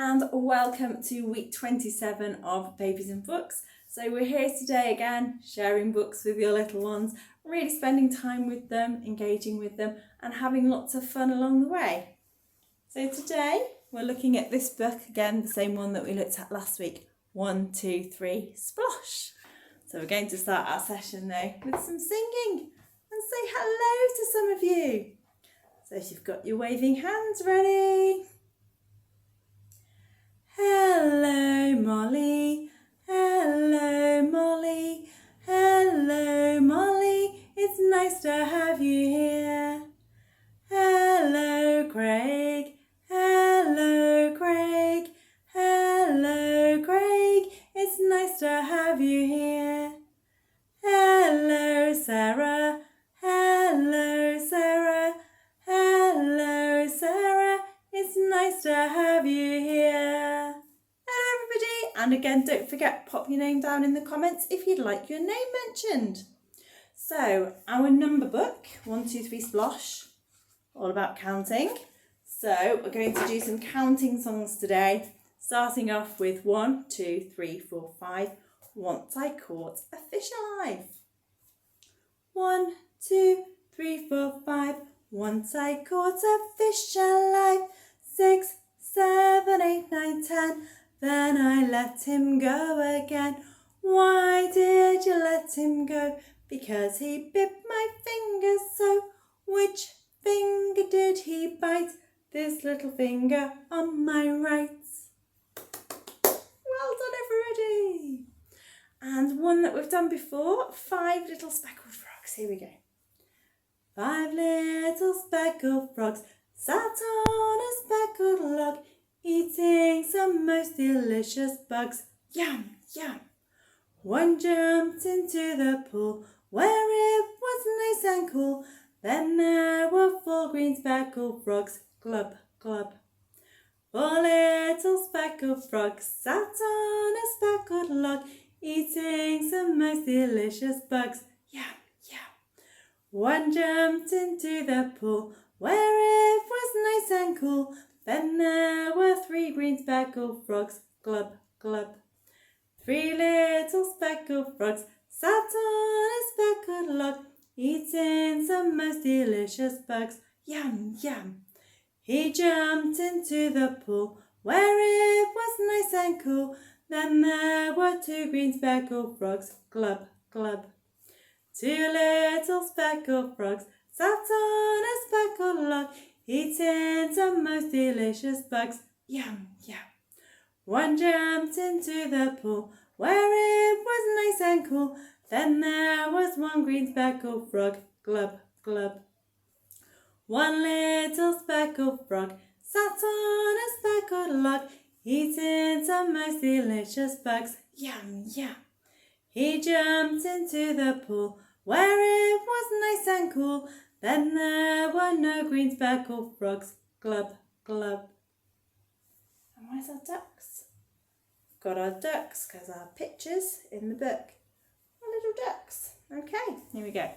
and welcome to week 27 of Babies and Books. So we're here today again sharing books with your little ones, really spending time with them, engaging with them and having lots of fun along the way. So today we're looking at this book again, the same one that we looked at last week, 1, 2, 3, Splosh. So we're going to start our session now with some singing and say hello to some of you. So if you've got your waving hands ready. Hello Molly, hello Molly, hello Molly, it's nice to have you here. Hello Craig, hello Craig, hello Craig, it's nice to have you here. Hello Sarah, hello Sarah, hello Sarah, it's nice to have you here. Hello everybody, and again don't forget, pop your name down in the comments if you'd like your name mentioned. So our number book, 1, 2, 3 Splosh, all about counting. So we're going to do some counting songs today, starting off with 1, 2, 3, 4, 5, Once I Caught a Fish Alive. 1, 2, 3, 4, 5, Once I caught a fish alive. 6, 7, 8, 9, 10, then I let him go again. Why did you let him go? Because he bit my finger so. Which finger did he bite? This little finger on my right. Well done everybody. And one that we've done before, 5 little speckled frogs. Here we go. 5 little speckled frogs sat on a speckled log, eating some most delicious bugs. Yum, yum. One jumped into the pool where it was nice and cool. Then there were 4 green speckled frogs. Glub, glub. 4 little speckled frogs sat on a speckled log, eating some most delicious bugs. Yum, yum. One jumped into the pool where it was nice and cool. Then there were 3 green speckled frogs. Glub, glub. 3 little speckled frogs sat on a speckled log, eating some most delicious bugs. Yum, yum. He jumped into the pool where it was nice and cool. Then there were 2 green speckled frogs. Glub, glub. 2 little speckled frogs sat on a speckled log, eating some most delicious bugs. Yum, yum. One jumped into the pool where it was nice and cool. Then there was 1 green speckled frog. Glub, glub. 1 little speckled frog sat on a speckled log, eating some most delicious bugs. Yum, yum. He jumped into the pool where it was nice and cool. Then there were no green speckled frogs. Glub, glub. And where's our ducks? We've got our ducks because our pictures in the book. Our little ducks. Okay, here we go.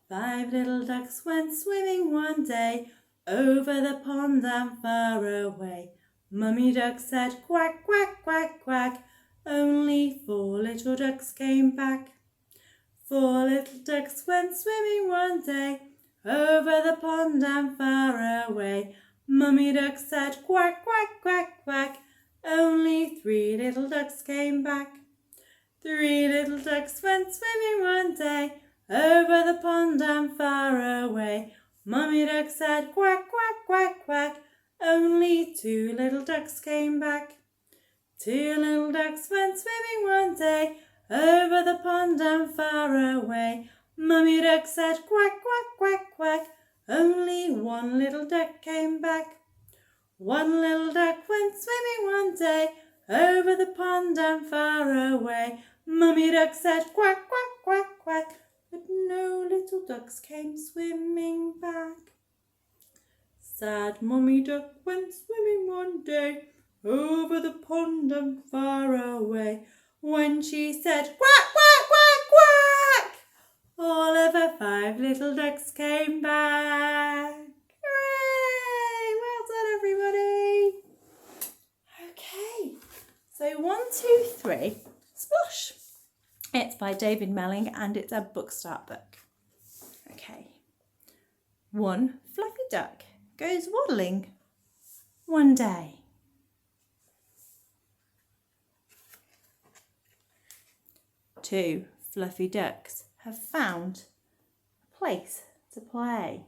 5 little ducks went swimming one day over the pond and far away. Mummy duck said quack, quack, quack, quack. Only 4 little ducks came back. 4 little ducks went swimming one day over the pond and far away. Mummy duck said quack, quack, quack, quack. Only 3 little ducks came back. 3 little ducks went swimming one day over the pond and far away. Mummy duck said quack, quack, quack, quack. Only 2 little ducks came back. 2 little ducks went swimming one day over the pond and far away. Mummy duck said quack, quack, quack, quack. Only 1 little duck came back. 1 little duck went swimming one day over the pond and far away. Mummy duck said quack, quack, quack, quack. But no little ducks came swimming back. Sad Mummy duck went swimming one day over the pond and far away. When she said quack, quack, quack, quack, all of her 5 little ducks came back. Hooray! Well done everybody. 2, 3, Splosh. It's by David Melling and it's a book start book. Okay. 1 fluffy duck goes waddling one day. 2 fluffy ducks have found a place to play.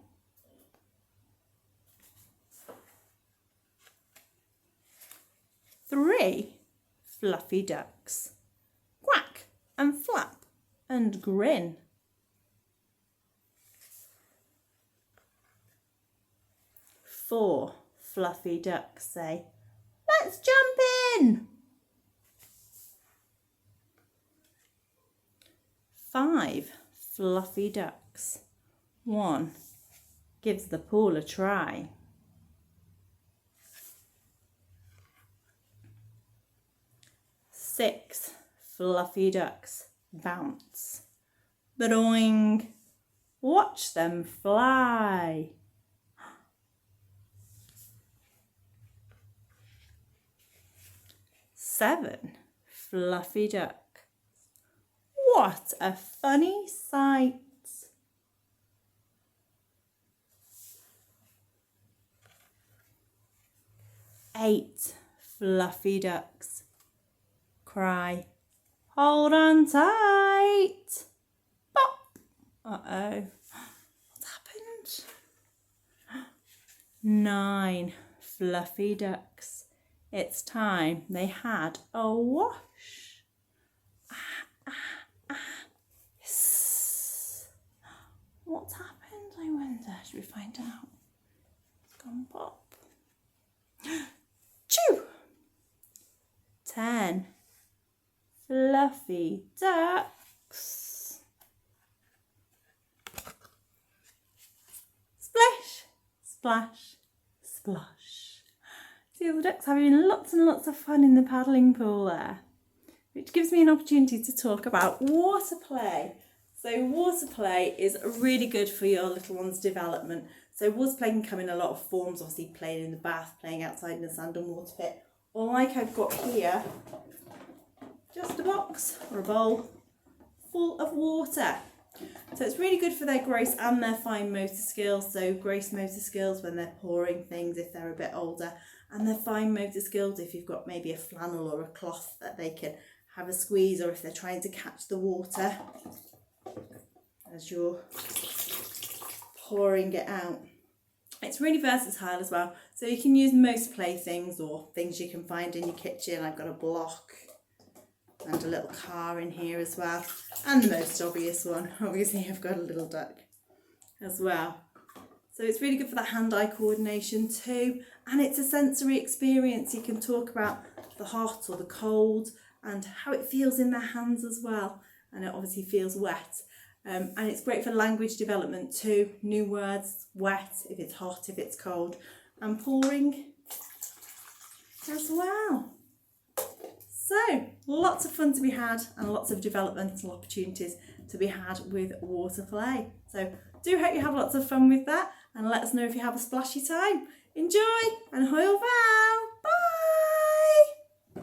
3 fluffy ducks quack and flap and grin. 4 fluffy ducks say, "Let's jump in." 5 fluffy ducks. 1 gives the pool a try. 6 fluffy ducks bounce. Ba-doing! Watch them fly. 7 fluffy duck. What a funny sight. 8 fluffy ducks cry, "Hold on tight." Pop. Uh-oh. What's happened? 9 fluffy ducks. It's time they had a wash. Yes. What's happened, I wonder? Should we find out? It's gone pop. Chew. 10 fluffy ducks. Splish, splash, splosh. See all the ducks having lots and lots of fun in the paddling pool there, which gives me an opportunity to talk about water play. So water play is really good for your little one's development. So water play can come in a lot of forms, obviously playing in the bath, playing outside in the sand and water pit, or like I've got here, just a box or a bowl full of water. So it's really good for their gross and their fine motor skills. So gross motor skills when they're pouring things if they're a bit older, and their fine motor skills if you've got maybe a flannel or a cloth that they can have a squeeze, or if they're trying to catch the water as you're pouring it out. It's really versatile as well. So you can use most playthings or things you can find in your kitchen. I've got a block and a little car in here as well. And the most obvious one, obviously I've got a little duck as well. So it's really good for that hand-eye coordination too. And it's a sensory experience. You can talk about the hot or the cold and how it feels in their hands as well. And it obviously feels wet. And it's great for language development too. New words, wet, if it's hot, if it's cold, and pouring as well. So lots of fun to be had and lots of developmental opportunities to be had with water play. So do hope you have lots of fun with that, and let us know if you have a splashy time. Enjoy and hwyl fawr. Bye.